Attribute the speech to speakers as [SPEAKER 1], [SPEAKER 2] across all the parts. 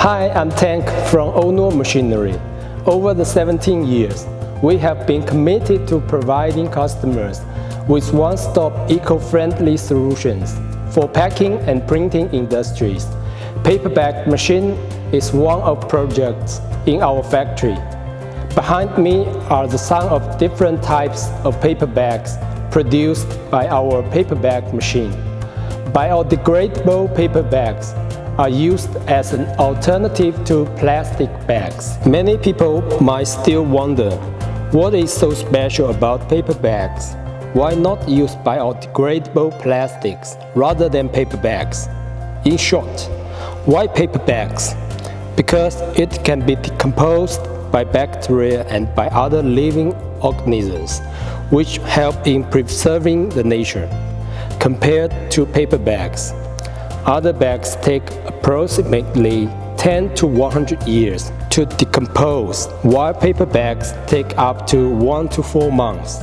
[SPEAKER 1] Hi, I'm Tank from Ounuo Machinery. Over the 17 years, we have been committed to providing customers with one-stop eco-friendly solutions for packing and printing industries. Paper bag machine is one of projects in our factory. Behind me are the some of different types of paper bags produced by our paper bag machine. Biodegradable paper bags are used as an alternative to plastic bags. Many people might still wonder, what is so special about paper bags? Why not use biodegradable plastics rather than paper bags? In short, why paper bags? Because it can be decomposed by bacteria and by other living organisms, which help in preserving the nature. Compared to paper bags, other bags take approximately 10 to 100 years to decompose, while paper bags take up to 1 to 4 months.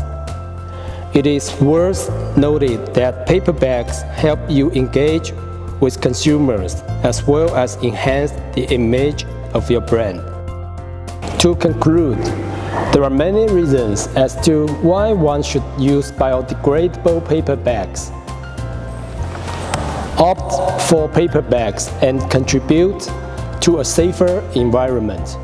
[SPEAKER 1] It is worth noting that paper bags help you engage with consumers as well as enhance the image of your brand. To conclude, there are many reasons as to why one should use biodegradable paper bags. Opt for paper bags and contribute to a safer environment.